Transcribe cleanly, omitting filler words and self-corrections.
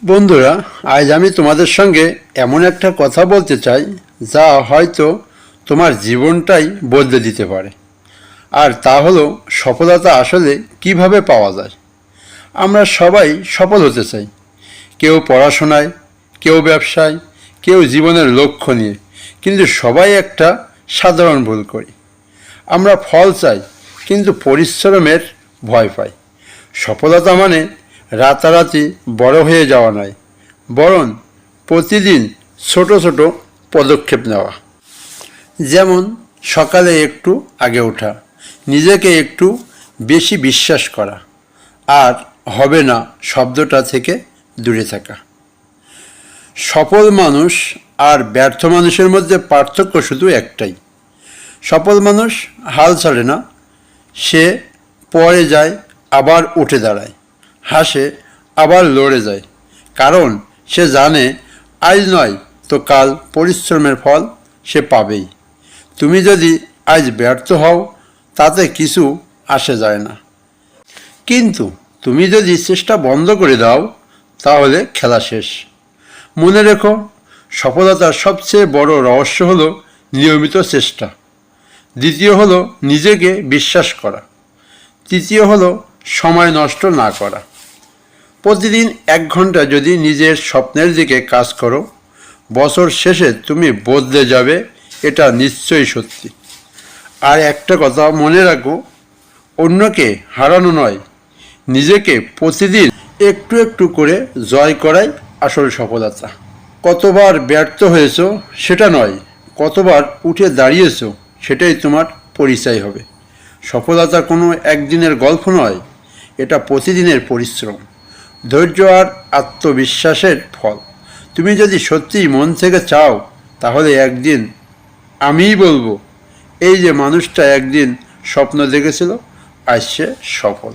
বন্ধুরা, আজ আমি তোমাদের সঙ্গে এমন একটা কথা বলতে চাই যা হয়তো তোমার জীবনটাই বদলে দিতে পারে। আর তা হলো সফলতা আসলে কিভাবে পাওয়া যায়। আমরা সবাই সফল হতে চাই, কেউ পড়াশোনায়, কেউ ব্যবসায়, কেউ জীবনের লক্ষ্য নিয়ে, কিন্তু সবাই একটা সাধারণ ভুল করি। আমরা ফল চাই কিন্তু পরিশ্রমের ভয় পাই। সফলতা মানে রাতারাতি বড় হয়ে যাওয়া নয়, বরং প্রতিদিন ছোট ছোট পদক্ষেপ নেওয়া। যেমন সকালে একটু আগে ওঠা, নিজেকে একটু বেশি বিশ্বাস করা, আর হবে না শব্দটা থেকে দূরে থাকা। সফল মানুষ আর ব্যর্থ মানুষের মধ্যে পার্থক্য শুধু একটাই, সফল মানুষ হাল ছাড়ে না, সে পড়ে যায় আবার উঠে দাঁড়ায়, হাসে আবার লড়ে যায়, কারণ সে জানে আজ নয় তো কাল পরিশ্রমের ফল সে পাবেই। তুমি যদি আজ ব্যর্থ হও তাতে কিছু আসে যায় না, কিন্তু তুমি যদি চেষ্টা বন্ধ করে দাও তাহলে খেলা শেষ। মনে রেখো, সফলতার সবচেয়ে বড় রহস্য হলো নিয়মিত চেষ্টা, দ্বিতীয় হলো নিজেকে বিশ্বাস করা, তৃতীয় হলো সময় নষ্ট না করা। প্রতিদিন 1 ঘন্টা যদি নিজের স্বপ্নের দিকে কাজ করো, বছর শেষে তুমি বদলে যাবে, এটা নিশ্চয়ই সত্যি। আর একটা কথা মনে রাখো, অন্যকে হারানো নয়, নিজেকে প্রতিদিন একটু একটু করে জয় করাই আসল সফলতা। কতবার ব্যর্থ হয়েছো সেটা নয়, কতবার উঠে দাঁড়িয়েছো সেটাই তোমার পরিচয় হবে। সফলতা কোনো একদিনের গল্প নয়, এটা প্রতিদিনের পরিশ্রম, ধৈর্য আর আত্মবিশ্বাসের ফল। তুমি যদি সত্যিই মন থেকে চাও তাহলে একদিন আমিই বলবো, এই যে মানুষটা একদিন স্বপ্ন দেখেছিল আজ সে সফল।